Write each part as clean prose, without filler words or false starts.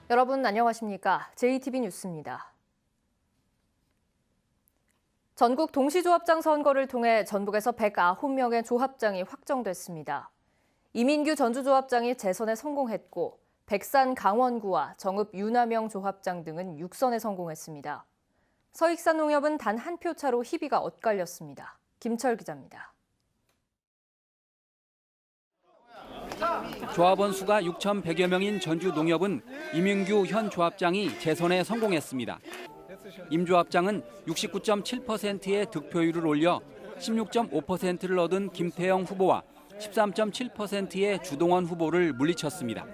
여러분 안녕하십니까? JTB 뉴스입니다. 전국 동시조합장 선거를 통해 전북에서 109명의 조합장이 확정됐습니다. 이민규 전주조합장이 재선에 성공했고 백산 강원구와 정읍 유남영 조합장 등은 6선에 성공했습니다. 서익산 농협은 단 한 표 차로 희비가 엇갈렸습니다. 김철 기자입니다. 조합원 수가 6,100여 명인 전주 농협은 이민규 현 조합장이 재선에 성공했습니다. 임 조합장은 69.7%의 득표율을 올려 16.5%를 얻은 김태영 후보와 13.7%의 주동원 후보를 물리쳤습니다.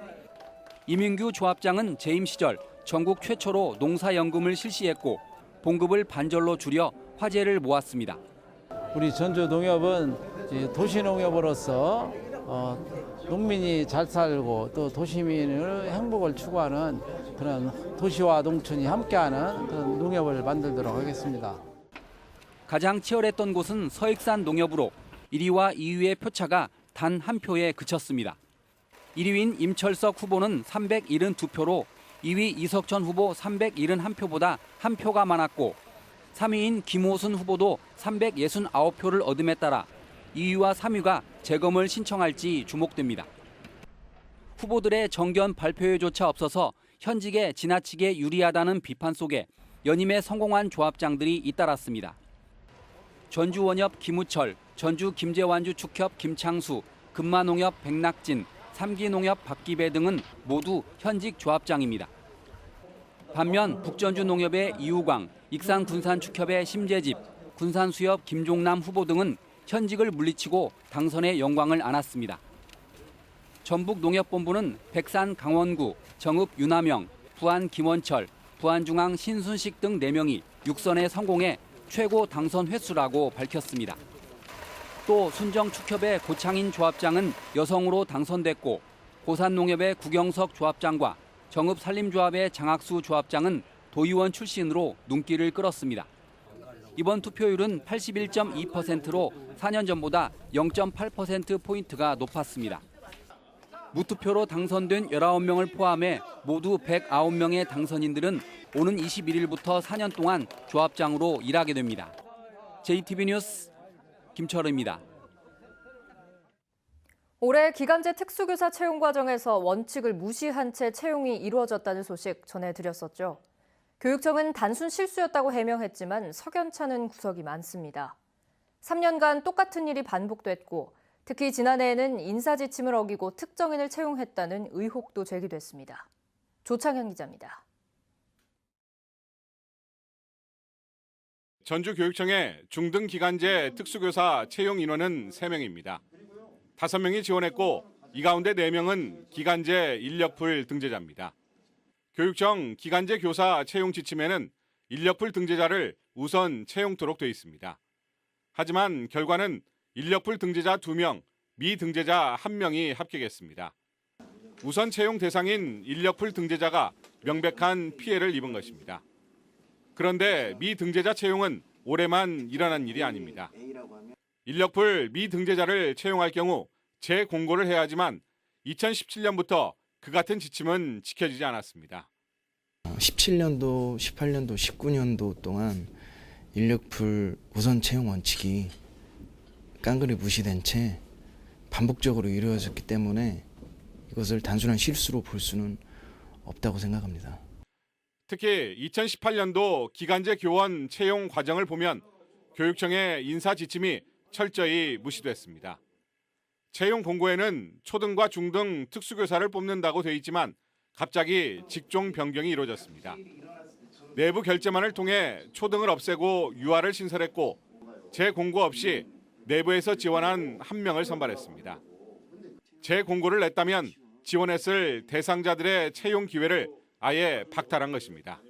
이민규 조합장은 재임 시절 전국 최초로 농사연금을 실시했고 봉급을 반절로 줄여 화제를 모았습니다. 우리 전주 농협은 도시농협으로서 농민이 잘 살고 또 도시민의 행복을 추구하는 그런 도시와 농촌이 함께하는 그런 농협을 만들도록 하겠습니다. 가장 치열했던 곳은 서익산 농협으로 1위와 2위의 표차가 단 한 표에 그쳤습니다. 1위인 임철석 후보는 372표로 2위 이석천 후보 371표보다 한 표가 많았고 3위인 김호순 후보도 369표를 얻음에 따라 2위와 3위가 재검을 신청할지 주목됩니다. 후보들의 정견 발표회조차 없어서 현직에 지나치게 유리하다는 비판 속에 연임에 성공한 조합장들이 잇따랐습니다. 전주원협 김우철, 전주 김제완주 축협 김창수, 금마농협 백낙진, 삼기농협 박기배 등은 모두 현직 조합장입니다. 반면 북전주 농협의 이우광, 익산 군산축협의 심재집, 군산수협 김종남 후보 등은 현직을 물리치고 당선의 영광을 안았습니다. 전북농협본부는 백산 강원구, 정읍 유남영, 부안 김원철, 부안중앙 신순식 등 4명이 6선에 성공해 최고 당선 횟수라고 밝혔습니다. 또 순정축협의 고창인 조합장은 여성으로 당선됐고 고산농협의 구경석 조합장과 정읍산림조합의 장학수 조합장은 도의원 출신으로 눈길을 끌었습니다. 이번 투표율은 81.2%로 4년 전보다 0.8%포인트가 높았습니다. 무투표로 당선된 19명을 포함해 모두 109명의 당선인들은 오는 21일부터 4년 동안 조합장으로 일하게 됩니다. JTB 뉴스 김철우입니다. 올해 기간제 특수교사 채용 과정에서 원칙을 무시한 채 채용이 이루어졌다는 소식 전해드렸었죠. 교육청은 단순 실수였다고 해명했지만 석연찮은 구석이 많습니다. 3년간 똑같은 일이 반복됐고 특히 지난해에는 인사지침을 어기고 특정인을 채용했다는 의혹도 제기됐습니다. 조창현 기자입니다. 전주교육청의 중등기간제 특수교사 채용 인원은 3명입니다. 5명이 지원했고 이 가운데 4명은 기간제 인력풀 등재자입니다. 교육청 기간제 교사 채용 지침에는 인력풀 등재자를 우선 채용토록 돼 있습니다. 하지만 결과는 인력풀 등재자 2명, 미등재자 1명이 합격했습니다. 우선 채용 대상인 인력풀 등재자가 명백한 피해를 입은 것입니다. 그런데 미등재자 채용은 올해만 일어난 일이 아닙니다. 인력풀 미등재자를 채용할 경우 재공고를 해야 하지만 2017년부터 그 같은 지침은 지켜지지 않았습니다. 17년도, 18년도, 19년도 동안 인력풀 우선 채용 원칙이 깡그리 무시된 채 반복적으로 이루어졌기 때문에 이것을 단순한 실수로 볼 수는 없다고 생각합니다. 특히 2018년도 기간제 교원 채용 과정을 보면 교육청의 인사 지침이 철저히 무시됐습니다. 채용 공고에는 초등과 중등 특수교사를 뽑는다고 돼 있지만 갑자기 직종 변경이 이루어졌습니다. 내부 결재만을 통해 초등을 없애고 유아를 신설했고 재공고 없이 내부에서 지원한 1명을 선발했습니다. 재공고를 냈다면 지원했을 대상자들의 채용 기회를 아예 박탈한 것입니다.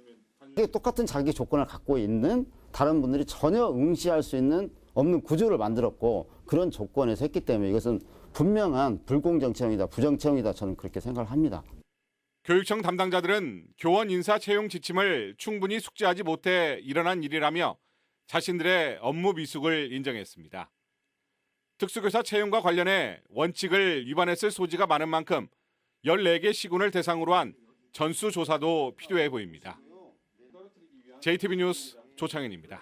똑같은 자기 조건을 갖고 있는 다른 분들이 전혀 응시할 수 있는 없는 구조를 만들었고 그런 조건에서 했기 때문에 이것은 분명한 불공정 채용이다, 부정 채용이다 저는 그렇게 생각을 합니다. 교육청 담당자들은 교원 인사 채용 지침을 충분히 숙지하지 못해 일어난 일이라며 자신들의 업무 미숙을 인정했습니다. 특수교사 채용과 관련해 원칙을 위반했을 소지가 많은 만큼 14개 시군을 대상으로 한 전수조사도 필요해 보입니다. JTB 뉴스 조창현입니다.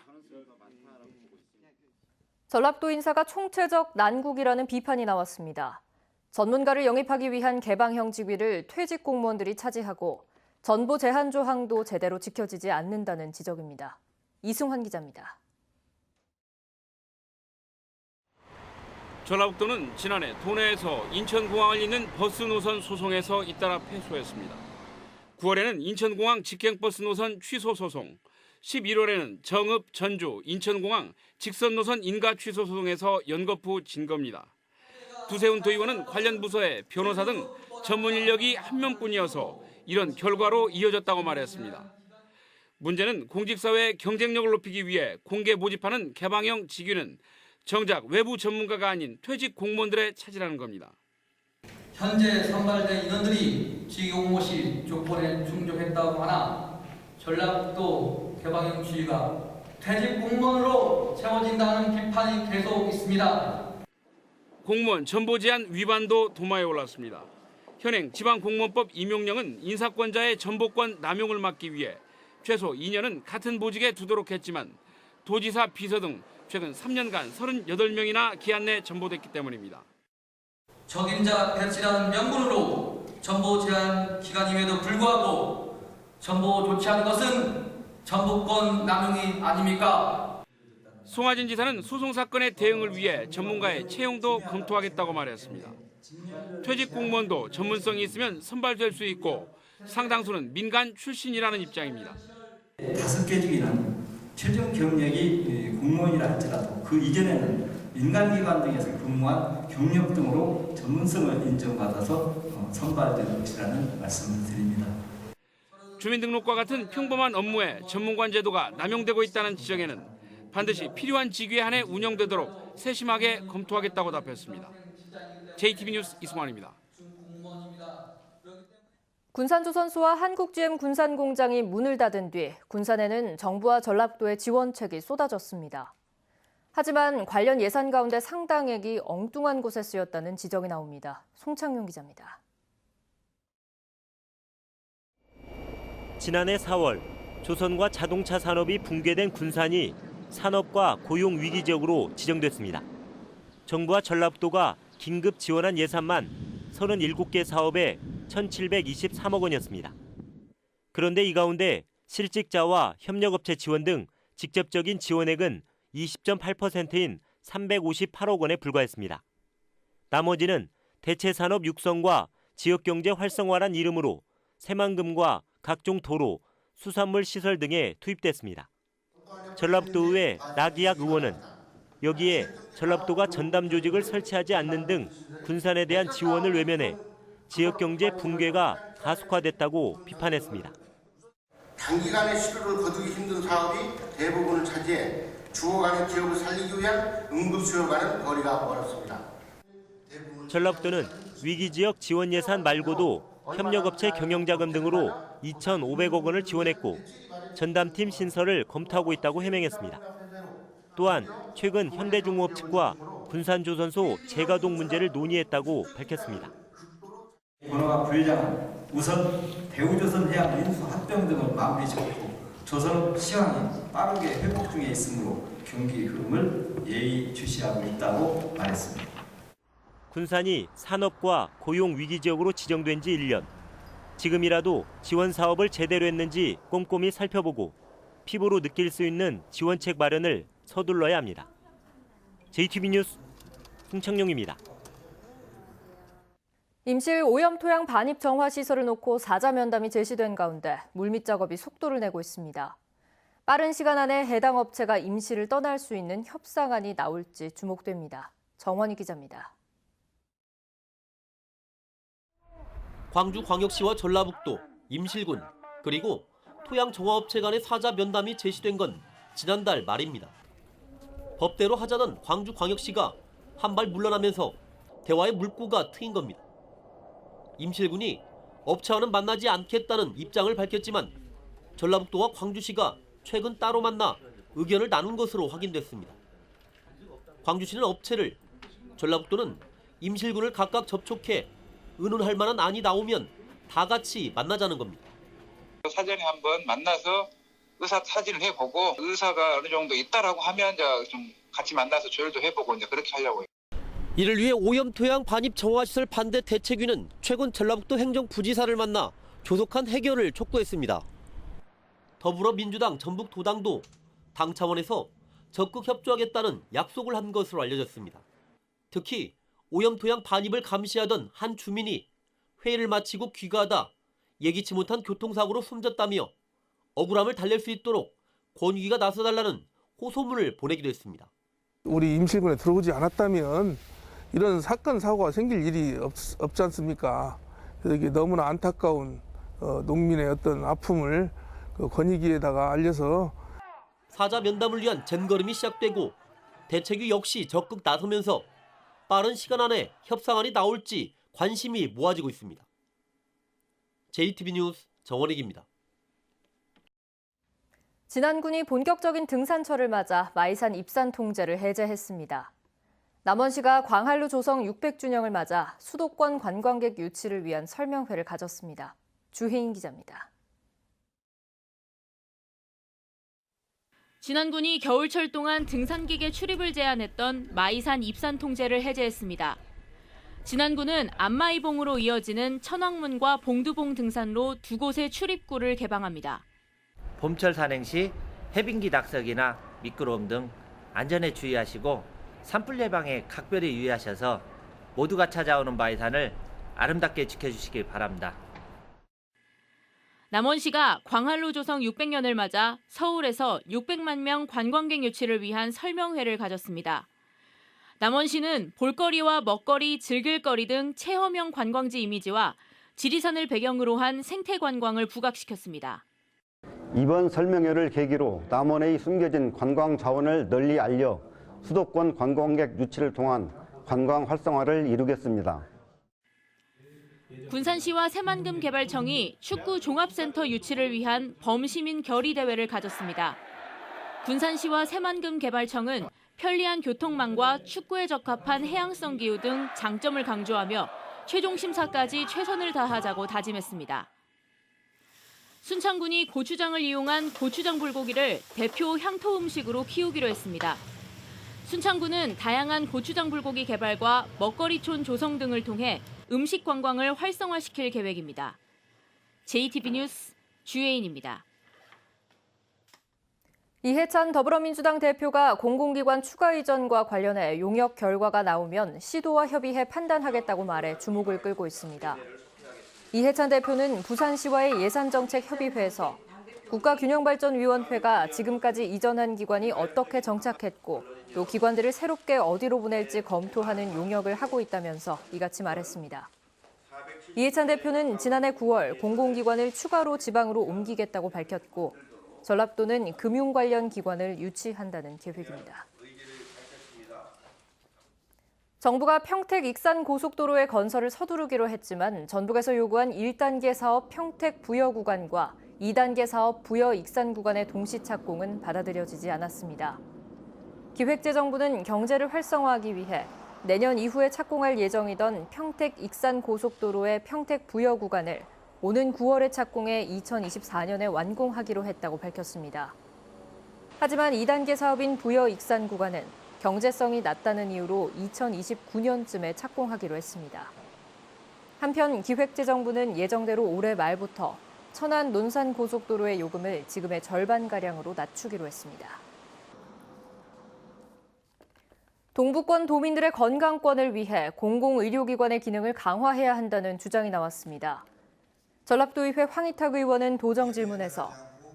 전라북도 인사가 총체적 난국이라는 비판이 나왔습니다. 전문가를 영입하기 위한 개방형 직위를 퇴직 공무원들이 차지하고 전보 제한 조항도 제대로 지켜지지 않는다는 지적입니다. 이승환 기자입니다. 전라북도는 지난해 도내에서 인천공항을 잇는 버스 노선 소송에서 잇따라 패소했습니다. 9월에는 인천공항 직행버스 노선 취소 소송, 11월에는 정읍, 전주, 인천공항 직선 노선 인가 취소 소송에서 연거푸 진 겁니다. 두세훈 도의원은 관련 부서의 변호사 등 전문 인력이 한 명뿐이어서 이런 결과로 이어졌다고 말했습니다. 문제는 공직사회의 경쟁력을 높이기 위해 공개 모집하는 개방형 직위는 정작 외부 전문가가 아닌 퇴직 공무원들의 차지라는 겁니다. 현재 선발된 인원들이 직위 공모 시 조건에 충족했다고 하나 전라북도 개방형 직위가 퇴직 공무원으로 채워진다는 비판이 계속 있습니다. 공무원 전보 제한 위반도 도마에 올랐습니다. 현행 지방공무원법 임용령은 인사권자의 전보권 남용을 막기 위해 최소 2년은 같은 보직에 두도록 했지만 도지사, 비서 등 최근 3년간 38명이나 기한 내 전보됐기 때문입니다. 적임자 배치라는 명분으로 전보 제한 기간임에도 불구하고 전보 조치한 것은 전보권 남용이 아닙니까? 송하진 지사는 소송 사건의 대응을 위해 전문가의 채용도 검토하겠다고 말했습니다. 퇴직 공무원도 전문성이 있으면 선발될 수 있고 상당수는 민간 출신이라는 입장입니다. 5개 직위는 최종 경력이 공무원이라 할지라도 그 이전에는 민간기관 등에서 근무한 경력 등으로 전문성을 인정받아서 선발될 것이라는 말씀을 드립니다. 주민등록과 같은 평범한 업무에 전문관 제도가 남용되고 있다는 지적에는 반드시 필요한 직위에 한해 운영되도록 세심하게 검토하겠다고 답했습니다. JTB 뉴스 이승환입니다. 군산조선소와 한국-GM 군산공장이 문을 닫은 뒤 군산에는 정부와 전라북도의 지원책이 쏟아졌습니다. 하지만 관련 예산 가운데 상당액이 엉뚱한 곳에 쓰였다는 지적이 나옵니다. 송창용 기자입니다. 지난해 4월 조선과 자동차 산업이 붕괴된 군산이 산업과 고용 위기 지역으로 지정됐습니다. 정부와 전라북도가 긴급 지원한 예산만 37개 사업에 1,723억 원이었습니다. 그런데 이 가운데 실직자와 협력업체 지원 등 직접적인 지원액은 20.8%인 358억 원에 불과했습니다. 나머지는 대체산업 육성과 지역경제 활성화란 이름으로 새만금과 각종 도로, 수산물 시설 등에 투입됐습니다. 전라북도의회 나기약 의원은 여기에 전라북도가 전담 조직을 설치하지 않는 등 군산에 대한 지원을 외면해 지역경제 붕괴가 가속화됐다고 비판했습니다. 단기간에 실효를 거두기 힘든 사업이 대부분을 차지해 죽어가는 기업을 살리기 위한 응급수요와는 거리가 멀었습니다. 전라북도는 위기지역 지원 예산 말고도 협력업체 경영자금 등으로 2,500억 원을 지원했고 전담팀 신설을 검토하고 있다고 해명했습니다. 또한 최근 현대중공업 측과 군산조선소 재가동 문제를 논의했다고 밝혔습니다. 번호가 불량한 우선 대우조선해양 인수합병 등을 마무리 짓고 조선업 시황이 빠르게 회복 중에 있으므로 경기 흐름을 예의주시하고 있다고 말했습니다. 군산이 산업과 고용 위기 지역으로 지정된 지 1년. 지금이라도 지원 사업을 제대로 했는지 꼼꼼히 살펴보고 피부로 느낄 수 있는 지원책 마련을 서둘러야 합니다. JTB 뉴스 송창용입니다. 임실 오염토양 반입 정화 시설을 놓고 사자 면담이 제시된 가운데 물밑 작업이 속도를 내고 있습니다. 빠른 시간 안에 해당 업체가 임실을 떠날 수 있는 협상안이 나올지 주목됩니다. 정원희 기자입니다. 광주광역시와 전라북도, 임실군, 그리고 토양정화업체 간의 사자 면담이 제시된 건 지난달 말입니다. 법대로 하자는 광주광역시가 한 발 물러나면서 대화의 물꼬가 트인 겁니다. 임실군이 업체와는 만나지 않겠다는 입장을 밝혔지만 전라북도와 광주시가 최근 따로 만나 의견을 나눈 것으로 확인됐습니다. 광주시는 업체를, 전라북도는 임실군을 각각 접촉해 의논할 만한 안이 나오면 다 같이 만나자는 겁니다. 사전에 한번 만나서 의사 타진을 해보고 의사가 어느 정도 있다라고 하면 이제 좀 같이 만나서 조율도 해보고 이제 그렇게 하려고요. 이를 위해 오염토양 반입 정화시설 반대 대책위는 최근 전라북도 행정부지사를 만나 조속한 해결을 촉구했습니다. 더불어민주당 전북도당도 당 차원에서 적극 협조하겠다는 약속을 한 것으로 알려졌습니다. 특히 오염토양 반입을 감시하던 한 주민이 회의를 마치고 귀가하다 예기치 못한 교통사고로 숨졌다며 억울함을 달랠 수 있도록 권익위가 나서달라는 호소문을 보내기도 했습니다. 우리 임실군에 들어오지 않았다면 이런 사건, 사고가 생길 일이 없지 않습니까? 그래서 이게 너무나 안타까운 농민의 어떤 아픔을 권익위에다가 알려서 사자 면담을 위한 젠걸음이 시작되고 대책위 역시 적극 나서면서 빠른 시간 안에 협상안이 나올지 관심이 모아지고 있습니다. JTB 뉴스 정원익입니다. 진안군이 본격적인 등산철을 맞아 마이산 입산 통제를 해제했습니다. 남원시가 광한루 조성 600주년을 맞아 수도권 관광객 유치를 위한 설명회를 가졌습니다. 주혜인 기자입니다. 진안군이 겨울철 동안 등산객의 출입을 제한했던 마이산 입산 통제를 해제했습니다. 진안군은 안마이봉으로 이어지는 천왕문과 봉두봉 등산로 두 곳의 출입구를 개방합니다. 봄철 산행 시 해빙기 낙석이나 미끄러움 등 안전에 주의하시고 산불 예방에 각별히 유의하셔서 모두가 찾아오는 마이산을 아름답게 지켜주시길 바랍니다. 남원시가 광한루 조성 600년을 맞아 서울에서 600만 명 관광객 유치를 위한 설명회를 가졌습니다. 남원시는 볼거리와 먹거리, 즐길거리 등 체험형 관광지 이미지와 지리산을 배경으로 한 생태 관광을 부각시켰습니다. 이번 설명회를 계기로 남원의 숨겨진 관광 자원을 널리 알려 수도권 관광객 유치를 통한 관광 활성화를 이루겠습니다. 군산시와 새만금 개발청이 축구 종합센터 유치를 위한 범시민 결의 대회를 가졌습니다. 군산시와 새만금 개발청은 편리한 교통망과 축구에 적합한 해양성 기후 등 장점을 강조하며 최종 심사까지 최선을 다하자고 다짐했습니다. 순창군이 고추장을 이용한 고추장 불고기를 대표 향토 음식으로 키우기로 했습니다. 순창군은 다양한 고추장 불고기 개발과 먹거리촌 조성 등을 통해 음식 관광을 활성화시킬 계획입니다. JTB 뉴스 주혜인입니다. 이해찬 더불어민주당 대표가 공공기관 추가 이전과 관련해 용역 결과가 나오면 시도와 협의해 판단하겠다고 말해 주목을 끌고 있습니다. 이해찬 대표는 부산시와의 예산정책협의회에서 국가균형발전위원회가 지금까지 이전한 기관이 어떻게 정착했고 또 기관들을 새롭게 어디로 보낼지 검토하는 용역을 하고 있다면서 이같이 말했습니다. 이해찬 대표는 지난해 9월 공공기관을 추가로 지방으로 옮기겠다고 밝혔고 전라도는 금융 관련 기관을 유치한다는 계획입니다. 정부가 평택 익산 고속도로의 건설을 서두르기로 했지만 전북에서 요구한 1단계 사업 평택 부여 구간과 2단계 사업 부여 익산 구간의 동시 착공은 받아들여지지 않았습니다. 기획재정부는 경제를 활성화하기 위해 내년 이후에 착공할 예정이던 평택 익산 고속도로의 평택 부여 구간을 오는 9월에 착공해 2024년에 완공하기로 했다고 밝혔습니다. 하지만 2단계 사업인 부여 익산 구간은 경제성이 낮다는 이유로 2029년쯤에 착공하기로 했습니다. 한편 기획재정부는 예정대로 올해 말부터 천안 논산 고속도로의 요금을 지금의 절반가량으로 낮추기로 했습니다. 동부권 도민들의 건강권을 위해 공공의료기관의 기능을 강화해야 한다는 주장이 나왔습니다. 전라도의회 황희탁 의원은 도정 질문에서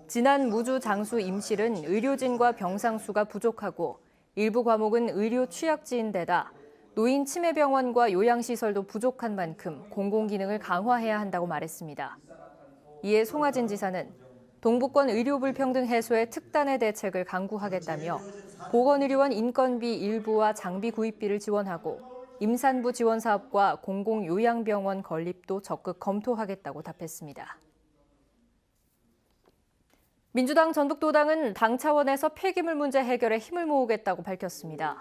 지난 무주 장수 임실은 의료진과 병상 수가 부족하고 일부 과목은 의료 취약지인 데다 노인 치매병원과 요양시설도 부족한 만큼 공공기능을 강화해야 한다고 말했습니다. 이에 송하진 지사는 동부권 의료 불평등 해소에 특단의 대책을 강구하겠다며 보건의료원 인건비 일부와 장비 구입비를 지원하고 임산부 지원 사업과 공공요양병원 건립도 적극 검토하겠다고 답했습니다. 민주당 전북도당은 당 차원에서 폐기물 문제 해결에 힘을 모으겠다고 밝혔습니다.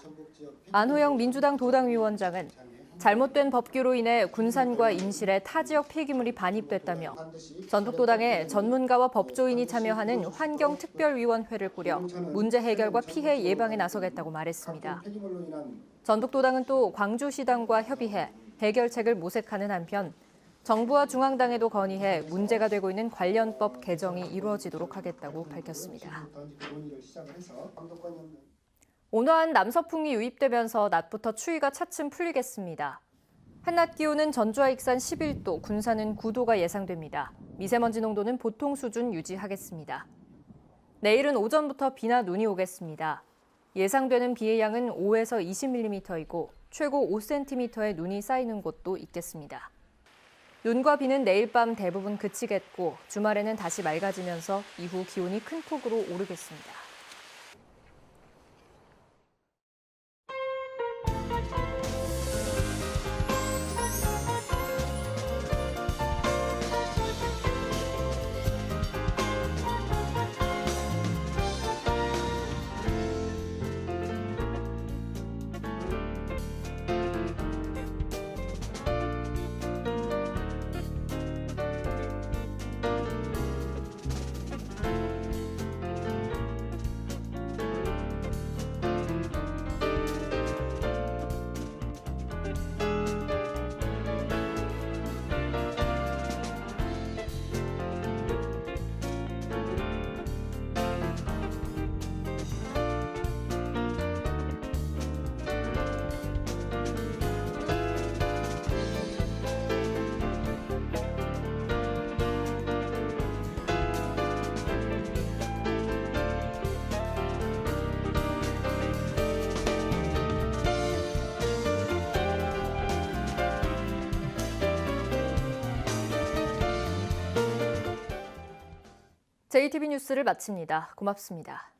안호영 민주당 도당위원장은 잘못된 법규로 인해 군산과 임실에 타 지역 폐기물이 반입됐다며 전북도당에 전문가와 법조인이 참여하는 환경특별위원회를 꾸려 문제 해결과 피해 예방에 나서겠다고 말했습니다. 전북도당은 또 광주시당과 협의해 해결책을 모색하는 한편 정부와 중앙당에도 건의해 문제가 되고 있는 관련법 개정이 이루어지도록 하겠다고 밝혔습니다. 온화한 남서풍이 유입되면서 낮부터 추위가 차츰 풀리겠습니다. 한낮 기온은 전주와 익산 11도, 군산은 9도가 예상됩니다. 미세먼지 농도는 보통 수준 유지하겠습니다. 내일은 오전부터 비나 눈이 오겠습니다. 예상되는 비의 양은 5에서 20mm이고 최고 5cm의 눈이 쌓이는 곳도 있겠습니다. 눈과 비는 내일 밤 대부분 그치겠고 주말에는 다시 맑아지면서 이후 기온이 큰 폭으로 오르겠습니다. JTB 뉴스를 마칩니다. 고맙습니다.